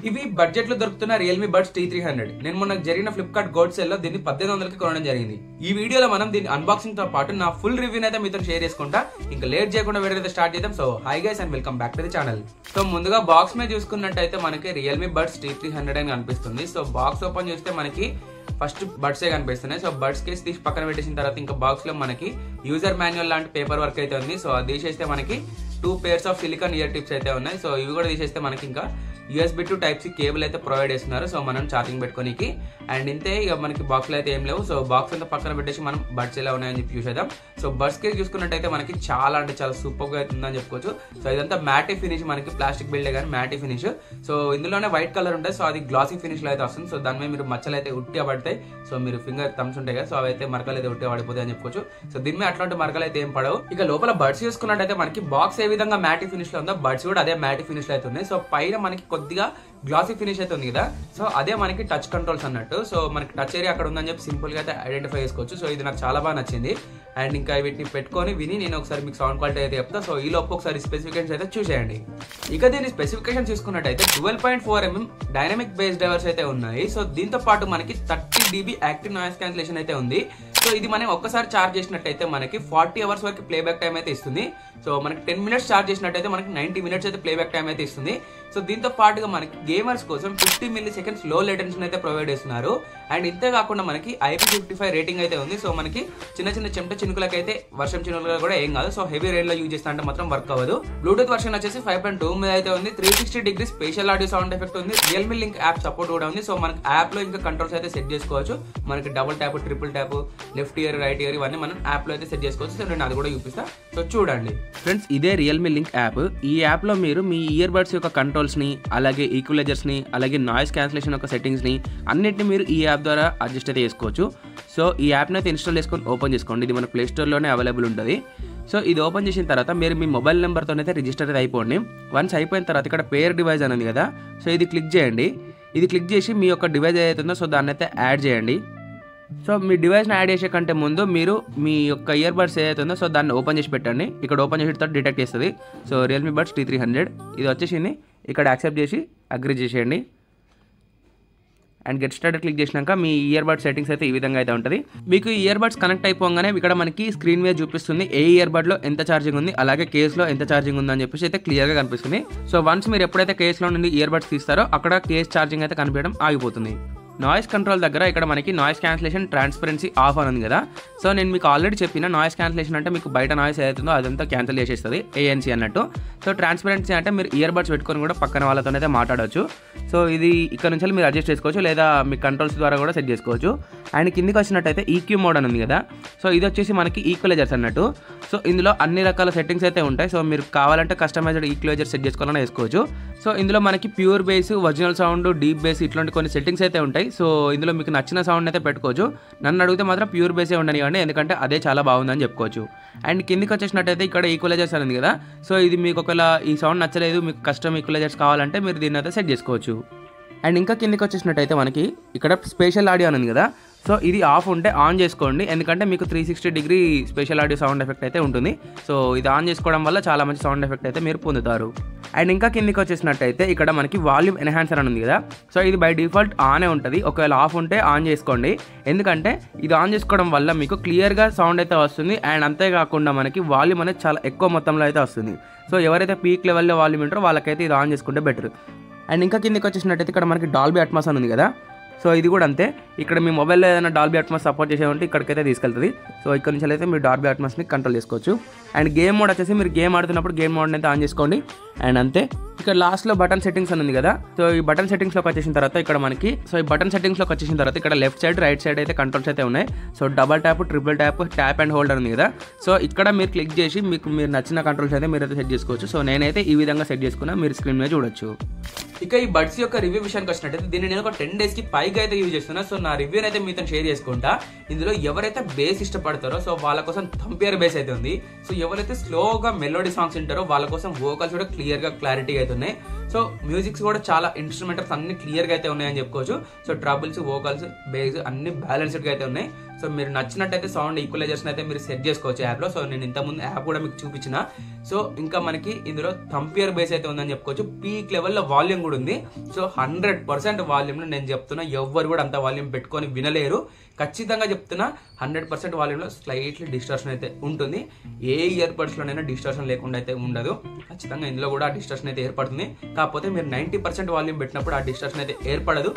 ఇవి బడ్జెట్ లో దొరుకుతున్న Realme buds T300. నేను మొన్న జరిగిన ఫ్లిప్కార్ట్ గోల్డ్ సేల్ లో దీన్ని 1800కి కొనడం జరిగింది. ఈ వీడియోలో మనం దీని అన్బాక్సింగ్ తో పాటు నా ఫుల్ రివ్యూ అయితే మీతో షేర్ చేసుకుంటా. ఇంకా లేట్ చేయకుండా వీడియో అయితే స్టార్ట్ చేద్దాం. So hi guys and welcome back to the channel. So ముందుగా బాక్స్ మీద చూసుకున్నట్టయితే మనకి రియల్మీ బడ్స్ T300 అని కనిపిస్తుంది. సో బాక్స్ ఓపెన్ చేస్తే మనకి ఫస్ట్ బడ్సే కనిపిస్తున్నాయి. సో బడ్స్ కేసు తీసి పక్కన పెట్టేసిన తర్వాత ఇంకా బాక్స్ లో మనకి యూజర్ మాన్యువల్ లాంటి పేపర్ వర్క్ అయితే ఉంది. సో అది తీసేస్తే మనకి 2 pairs of silicon year tips అయితే ఉన్నాయి. సో ఇవి కూడా తీసేస్తే మనకి ఇంకా USB to Type-C కేబుల్ అయితే ప్రొవైడ్ చేస్తున్నారు. సో మనం ఛార్జింగ్ పెట్టుకోనికి అండ్ ఇంతే. ఇక మనకి బాక్స్ లో అయితే ఏం లేవు. సో బాక్స్ అంతా పక్కన పెట్టేసి మనం బడ్స్ ఎలా ఉన్నాయని చెప్పి చూసేద్దాం. సో బడ్స్ కేసు చూసుకున్నట్టయితే మనకి చాలా అంటే చాలా సూపర్ గా అవుతుందని చెప్పుకోవచ్చు. సో ఇదంతా మ్యాటీ ఫినిష్, మనకి ప్లాస్టిక్ బిల్డే కానీ మ్యాటీ ఫినిష్. సో ఇందులోనే వైట్ కలర్ ఉంటుంది. సో అది గ్లాసీ ఫినిష్ లో అయితే వస్తుంది. సో దాని మీద మీరు మచ్చలు అయితే ఉట్టిగా పడతాయి. సో మీరు ఫింగర్ థమ్స్ ఉంటాయి కదా, సో అవి అయితే మరకలు అయితే ఉట్టిగా పడిపోతాయి అని చెప్పుకోవచ్చు. సో దీని మీద అట్లాంటి మరకలు అయితే ఏం పడవు. ఇక లోపల బడ్స్ చూసుకున్నట్టయితే మనకి బాక్స్ ఏ విధంగా మ్యాటీ ఫినిష్ లో ఉందో బడ్స్ కూడా అదే మ్యాటీ ఫినిష్ లో అయితే ఉన్నాయి. సో పైన మనకి కొద్దిగా గ్లాసీ ఫినిష్ అయితే ఉంది కదా, సో అదే మనకి టచ్ కంట్రోల్స్ అన్నట్టు. సో మనకి టచ్ ఏరియా అక్కడ ఉందని చెప్పి సింపుల్ గా అయితే ఐడెంటిఫై చేసుకోవచ్చు. సో ఇది నాకు చాలా బాగా నచ్చింది. అండ్ ఇంకా వీటిని పెట్టుకొని విని నేను ఒకసారి మీకు సౌండ్ క్వాలిటీ అయితే చెప్తా. సో ఈ లోపు ఒకసారి స్పెసిఫికేషన్స్ అయితే చూసేయండి. ఇక దీని స్పెసిఫికేషన్ చూసుకున్నట్టయితే 12.4mm డైనమిక్ బేస్ డ్రైవర్స్ అయితే ఉన్నాయి. సో దీంతో పాటు మనకి 30 dB యాక్టివ్ నాయిస్ క్యాన్సిలేషన్ అయితే ఉంది. సో ఇది మనం ఒక్కసారి ఛార్జ్ చేసినట్టయితే మనకి 40 hours వరకు ప్లేబ్యాక్ టైం అయితే ఇస్తుంది. సో మనకి 10 minutes ఛార్జ్ చేసినట్టయితే మనకి 90 minutes అయితే ప్లేబ్యాక్ టైం అయితే ఇస్తుంది. సో దీంతో పాటుగా మనకి గేమర్స్ కోసం 50 milliseconds లో లేటెన్సీ అయితే ప్రొవైడ్ చేస్తున్నారు. అండ్ ఇంతే కాకుండా మనకి IP55 రేటింగ్ అయితే ఉంది. సో మనకి చిన్న చిన్న చెమట చినుకులకైతే వర్షం చినుకులు కూడా ఏం కాదు. సో హెవీ రేంజ్ లో యూజ్ చేస్తా అంటే మాత్రం వర్క్ అవ్వదు. బ్లూటూత్ వర్షన్ వచ్చేసి 5.2 మీద అయితే ఉంది. 360 degree special audio sound effect ఉంది. రియల్మీ లింక్ యాప్ సపోర్ట్ కూడా ఉంది. సో మనకి యాప్ లో ఇంకా కంట్రోల్స్ అయితే సెట్ చేసుకోవచ్చు. మనకి double tap, triple tap, left ear, right year ఇవన్నీ మనం యాప్ లో అయితే సెట్ చేసుకోవచ్చు. సో నేను అది కూడా చూపిస్తా. సో చూడండి ఫ్రెండ్స్, ఇదే రియల్మీ లింక్ యాప్. ఈ యాప్ లో మీరు మీ ఇయర్ బడ్స్ యొక్క కంట్రోల్స్ ని, అలాగే ఈక్వలైజర్స్ ని, అలాగే నాయిస్ క్యాన్సిలేషన్ యొక్క సెట్టింగ్స్ ని అన్నిటిని మీరు ఈ యాప్ ద్వారా అడ్జస్ట్ అయితే చేసుకోవచ్చు. సో ఈ యాప్ని అయితే ఇన్స్టాల్ చేసుకొని ఓపెన్ చేసుకోండి. ఇది మన ప్లే స్టోర్లోనే అవైలబుల్ ఉంటుంది. సో ఇది ఓపెన్ చేసిన తర్వాత మీరు మీ మొబైల్ నెంబర్తో అయితే రిజిస్టర్ అయితే అయిపోండి. వన్స్ అయిపోయిన తర్వాత ఇక్కడ పేర్ డివైస్ అనేది కదా, సో ఇది క్లిక్ చేయండి. ఇది క్లిక్ చేసి మీ యొక్క డివైస్ ఏదైతుందో సో దాన్ని అయితే యాడ్ చేయండి. సో మీ డివైస్ని యాడ్ చేసే కంటే ముందు మీరు మీ యొక్క ఇయర్ బడ్స్ ఏదైతుందో సో దాన్ని ఓపెన్ చేసి పెట్టండి. ఇక్కడ ఓపెన్ చేసిన తర్వాత డిటెక్ట్ చేస్తుంది. సో రియల్మీ బడ్స్ T300 ఇది వచ్చేసింది. ఇక్కడ యాక్సెప్ట్ చేసి అగ్రీ చేసేయండి. అండ్ గెట్ స్టార్టెడ్ క్లిక్ చేసినాక మీ ఇయర్ బడ్ సెట్టింగ్స్ అయితే ఈ విధంగా అయితే ఉంటుంది. మీకు ఇయర్ బడ్స్ కనెక్ట్ అయిపోగానే ఇక్కడ మనకి స్క్రీన్ మీద చూపిస్తుంది ఏ ఇయర్ బడ్ లో ఎంత ఛార్జింగ్ ఉంది, అలాగే కేసులో ఎంత ఛార్జింగ్ ఉంది అని చెప్పేసి అయితే క్లియర్గా కనిపిస్తుంది. సో వన్స్ మీరు ఎప్పుడైతే కేసులో నుండి ఇయర్ బడ్స్ తీస్తారో అక్కడ కేస్ ఛార్జింగ్ అయితే కనిపించడం ఆగిపోతుంది. నాయిస్ కంట్రోల్ దగ్గర ఇక్కడ మనకి నాయిస్ క్యాన్సిలేషన్, ట్రాన్స్పరెన్సీ ఆఫ్ అని ఉంది కదా. సో నేను మీకు ఆల్రెడీ చెప్పిన నాయిస్ క్యాన్సిలేషన్ అంటే మీకు బయట నాయిస్ ఏదైతుందో అదంతా క్యాన్సిల్ చేసేస్తుంది, ANC అన్నట్టు. సో ట్రాన్స్పరెన్సీ అంటే మీరు ఇయర్ బడ్స్ పెట్టుకొని కూడా పక్కన వాళ్ళతోనైతే మాట్లాడవచ్చు. సో ఇది ఇక్కడ నుంచి మీరు అడ్జస్ట్ చేసుకోవచ్చు, లేదా మీ కంట్రోల్స్ ద్వారా కూడా సెట్ చేసుకోవచ్చు. అండ్ కిందికి వచ్చినట్టయితే EQ మోడ్ అని ఉంది కదా. సో ఇది వచ్చేసి మనకి ఈక్వలైజర్స్ అన్నట్టు. సో ఇందులో అన్ని రకాల సెట్టింగ్స్ అయితే ఉంటాయి. సో మీరు కావాలంటే కస్టమైజ్డ్ ఈక్వలైజర్ సెట్ చేసుకోవాలని వేసుకోవచ్చు. సో ఇందులో మనకి pure base, original sound, deep base ఇట్లాంటి కొన్ని సెట్టింగ్స్ అయితే ఉంటాయి. సో ఇందులో మీకు నచ్చిన సౌండ్ అయితే పెట్టుకోవచ్చు. నన్ను అడిగితే మాత్రం ప్యూర్ బేసే ఉండనివ్వండి, ఎందుకంటే అదే చాలా బాగుందని చెప్పుకోవచ్చు. అండ్ కిందికి వచ్చేసినట్టయితే ఇక్కడ ఈక్వలైజర్స్ అనేది కదా. సో ఇది మీకు ఒకవేళ ఈ సౌండ్ నచ్చలేదు, మీకు కస్టమ్ ఈక్వలైజర్స్ కావాలంటే మీరు దీన్ని అయితే సెట్ చేసుకోవచ్చు. అండ్ ఇంకా కిందికి వచ్చేసినట్టయితే మనకి ఇక్కడ స్పెషల్ ఆడియో అని ఉంది కదా. సో ఇది ఆఫ్ ఉంటే ఆన్ చేసుకోండి, ఎందుకంటే మీకు 360 degree special audio sound effect అయితే ఉంటుంది. సో ఇది ఆన్ చేసుకోవడం వల్ల చాలా మంచి సౌండ్ ఎఫెక్ట్ అయితే మీరు పొందుతారు. అండ్ ఇంకా కిందికి వచ్చేసినట్టయితే ఇక్కడ మనకి వాల్యూమ్ ఎన్హాన్సర్ అని ఉంది కదా. సో ఇది బై డిఫాల్ట్ ఆనే ఉంటుంది. ఒకవేళ ఆఫ్ ఉంటే ఆన్ చేసుకోండి, ఎందుకంటే ఇది ఆన్ చేసుకోవడం వల్ల మీకు క్లియర్గా సౌండ్ అయితే వస్తుంది. అండ్ అంతేకాకుండా మనకి వాల్యూమ్ అనేది చాలా ఎక్కువ మొత్తంలో అయితే వస్తుంది. సో ఎవరైతే పీక్ లెవెల్లో వాల్యూమ్ ఉంటారో వాళ్ళకైతే ఇది ఆన్ చేసుకుంటే బెటర్. అండ్ ఇంకా కిందికి వచ్చేసినట్టయితే ఇక్కడ మనకి డాల్బీ అట్మాస్ అని ఉంది కదా. సో ఇది కూడా అంతే. ఇక్కడ మీ మొబైల్లో ఏదైనా డాల్బీ అట్మాస్ సపోర్ట్ చేసే ఉంటే ఇక్కడికైతే తీసుకెళ్తుంది. సో ఇక్కడ నుంచి అయితే మీరు డాల్బీ అట్మాస్ని కంట్రోల్ చేసుకోవచ్చు. అండ్ గేమ్ మోడ్ వచ్చేసి మీరు గేమ్ ఆడుతున్నప్పుడు గేమ్ మోడ్ని అయితే ఆన్ చేసుకోండి. అండ్ అంతే. ఇక్కడ లాస్ట్లో బటన్ సెట్టింగ్స్ అని ఉంది కదా. సో ఈ బటన్ సెట్టింగ్స్లోకి వచ్చేసిన తర్వాత ఇక్కడ మనకి ఈ బటన్ సెట్టింగ్స్లోకి వచ్చేసిన తర్వాత ఇక్కడ లెఫ్ట్ సైడ్, రైట్ సైడ్ అయితే కంట్రోల్స్ అయితే ఉన్నాయి. So double tap, triple tap, tap and hold ఉంది కదా. సో ఇక్కడ మీరు క్లిక్ చేసి మీరు నచ్చిన కంట్రోల్స్ అయితే మీరైతే సెట్ చేసుకోవచ్చు. సో నేనైతే ఈ విధంగా సెట్ చేసుకున్నా, మీరు స్క్రీన్ మీద చూడొచ్చు. ఇక ఈ బడ్స్ యొక్క రివ్యూ విషయానికి వచ్చినట్టయితే దీన్ని నేను ఒక 10 days కి పైగా అయితే యూజ్ చేస్తున్నా. సో నా రివ్యూని అయితే మీతో షేర్ చేసుకుంటా. ఇందులో ఎవరైతే బేస్ ఇష్టపడతారో సో వాళ్ళ కోసం థంపియర్ బేస్ అయితే ఉంది. సో ఎవరైతే స్లోగా మెలోడీ సాంగ్స్ వింటారో వాళ్ళ కోసం వోకల్స్ కూడా క్లియర్ గా క్లారిటీ అయితే ఉన్నాయి. సో మ్యూజిక్స్ కూడా చాలా ఇన్స్ట్రుమెంటల్స్ అన్ని క్లియర్ గా అయితే ఉన్నాయని చెప్పుకోవచ్చు. సో ట్రబుల్స్, వోకల్స్, బేస్ అన్ని బ్యాలెన్స్డ్ గా అయితే ఉన్నాయి. సో మీరు నచ్చినట్టయితే సౌండ్ ఈక్వలైజేషన్ అయితే మీరు సెట్ చేసుకోవచ్చు యాప్ లో. సో నేను ఇంతకుముందు యాప్ కూడా మీకు చూపించిన. సో ఇంకా మనకి ఇందులో థంపియర్ బేస్ అయితే ఉందని చెప్పుకోవచ్చు. పీక్ లెవెల్లో వాల్యూమ్ కూడా ఉంది. సో 100% వాల్యూమ్ లో నేను చెప్తున్నా, ఎవ్వరు కూడా అంత వాల్యూమ్ పెట్టుకొని వినలేరు. ఖచ్చితంగా చెప్తున్నా 100% వాల్యూమ్ లో స్లైట్లీ డిస్టర్షన్ అయితే ఉంటుంది. ఏ ఇయర్ బడ్స్ లోనైనా డిస్టర్షన్ లేకుండా అయితే ఉండదు. ఖచ్చితంగా ఇందులో కూడా డిస్టర్షన్ అయితే ఏర్పడుతుంది. కాకపోతే మీరు 90% వాల్యూమ్ పెట్టినప్పుడు ఆ డిస్టర్షన్ అయితే ఏర్పడదు.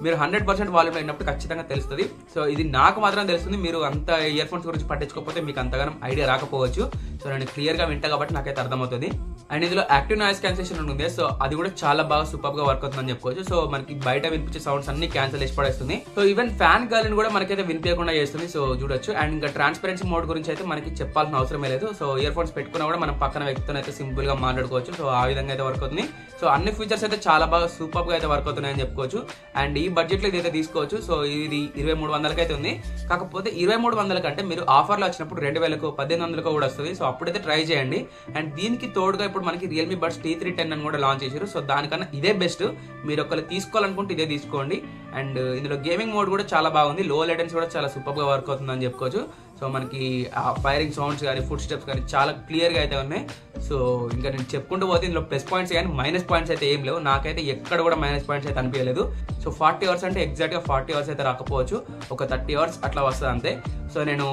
మీరు 100% వాల్యూమ్ అయినప్పుడు ఖచ్చితంగా తెలుస్తుంది. సో ఇది నాకు మాత్రం తెలుస్తుంది. మీరు అంత ఇయర్ ఫోన్స్ గురించి పట్టించుకోకపోతే మీకు అంతగానం ఐడియా రాకపోవచ్చు. సో నేను క్లియర్ గా వింటా కాబట్టి నాకైతే అర్థమవుతుంది. అండ్ ఇందులో యాక్టివ్ నాయిస్ క్యాన్సిలేషన్ ఉంది. సో అది కూడా చాలా బాగా సూపర్ గా వర్క్ అవుతుందని చెప్పుకోవచ్చు. సో మనకి బయట వినిపించే సౌండ్స్ అన్ని క్యాన్సిల్ చేసి పడేస్తుంది. సో ఈవెన్ ఫ్యాన్ గాలిని కూడా మనకైతే వినిపించకుండా చేస్తుంది. సో చూడొచ్చు. అండ్ ఇంకా ట్రాన్స్పరెన్సీ మోడ్ గురించి అయితే మనకి చెప్పాల్సిన అవసరమే లేదు. సో ఇయర్ ఫోన్స్ పెట్టుకున్నా కూడా మనం పక్కన వ్యక్తితో అయితే సింపుల్ గా మాట్లాడుకోవచ్చు. సో ఆ విధంగా అయితే వర్క్ అవుతుంది. సో అన్ని ఫీచర్స్ అయితే చాలా బాగా సూపర్ గా అయితే వర్క్ అవుతున్నాయని చెప్పుకోవచ్చు. అండ్ ఈ బడ్జెట్ లో ఇదైతే తీసుకోవచ్చు. సో ఇది 2300 అయితే ఉంది. కాకపోతే 2300 కంటే మీరు ఆఫర్ లో వచ్చినప్పుడు 2000 1800 కూడా వస్తుంది. సో అప్పుడైతే ట్రై చేయండి. అండ్ దీనికి తోడుగా ఇప్పుడు మనకి రియల్మీ బడ్స్ T310 అని కూడా లాంచ్ చేశారు. సో దానికన్నా ఇదే బెస్ట్. మీరు ఒకవేళ తీసుకోవాలనుకుంటే ఇదే తీసుకోండి. అండ్ ఇందులో గేమింగ్ మోడ్ కూడా చాలా బాగుంది. లో లేటెన్సీ కూడా చాలా సూపర్ గా వర్క్ అవుతుందని చెప్పుకోవచ్చు. సో మనకి ఆ ఫైరింగ్ సౌండ్స్ కానీ, ఫుడ్ స్టెప్స్ కానీ చాలా క్లియర్ గా అయితే ఉన్నాయి. సో ఇంకా నేను చెప్పుకుంటూ పోతే ఇందులో ప్లస్ పాయింట్స్ కానీ మైనస్ పాయింట్స్ అయితే ఏం లేవు. నాకైతే ఎక్కడ కూడా మైనస్ పాయింట్స్ అయితే అనిపించలేదు. సో 40 అవర్స్ అంటే ఎగ్జాక్ట్ గా 40 అవర్స్ అయితే రాకపోవచ్చు, ఒక 30 అవర్స్ అట్లా వస్తుంది అంతే. సో నేను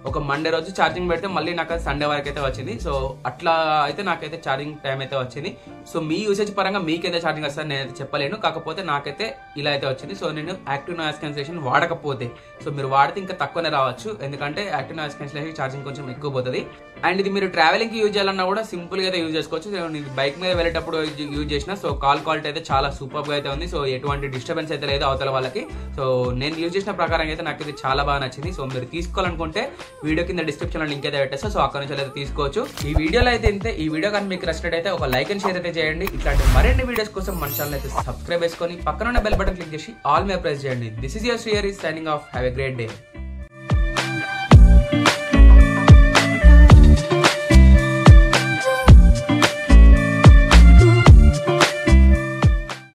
ఒక మండే రోజు ఛార్జింగ్ పెడితే మళ్ళీ నాకు సండే వరకు అయితే వచ్చింది. సో అట్లా అయితే నాకైతే ఛార్జింగ్ టైం అయితే వచ్చింది. సో మీ యూసేజ్ పరంగా మీకైతే ఛార్జింగ్ వస్తుంది నేనైతే చెప్పలేను. కాకపోతే నాకైతే ఇలా అయితే వచ్చింది. సో నేను యాక్టివ్ నాయిస్ క్యాన్సిలేషన్ వాడకపోతే, సో మీరు వాడితే ఇంకా తక్కువనే రావచ్చు. ఎందుకంటే యాక్టివ్ నాయిస్ క్యాన్సిలేషన్ ఛార్జింగ్ కొంచెం ఎక్కువ పోతుంది. అండ్ ఇది మీరు ట్రావెలింగ్ కి యూజ్ చేయాలన్నా కూడా సింపుల్ గా అయితే యూజ్ చేసుకోవచ్చు. నేను బైక్ మీద వెళ్ళేటప్పుడు యూజ్ చేసిన. సో కాల్ క్వాలిటీ అయితే చాలా సూపర్ గా అయితే ఉంది. సో ఎటువంటి డిస్టర్బెన్స్ అయితే లేదు అవతల వాళ్ళకి. సో నేను యూజ్ చేసిన ప్రకారం అయితే నాకు ఇది చాలా బాగా నచ్చింది. సో మీరు తీసుకోవాలనుకుంటే వీడియో కింద డిస్క్రిప్షన్ లో లింక్ అయితే పెట్టేస్తా. సో అక్కడ నుంచి అయితే తీసుకోవచ్చు. ఈ వీడియోలో అయితే ఇంతే. ఈ వీడియో కానీ మీకు నచ్చినట్టయితే ఒక లైక్ అండ్ షేర్ అయితే చేయండి. ఇట్లాంటి మరిన్ని వీడియోస్ కోసం మన ఛానల్ అయితే సబ్స్క్రైబ్ చేసుకొని పక్కన ఉన్న బెల్ బటన్ క్లిక్ చేసి ఆల్ మీద ప్రెస్ చేయండి. This is your Srihari signing off. Have a great day.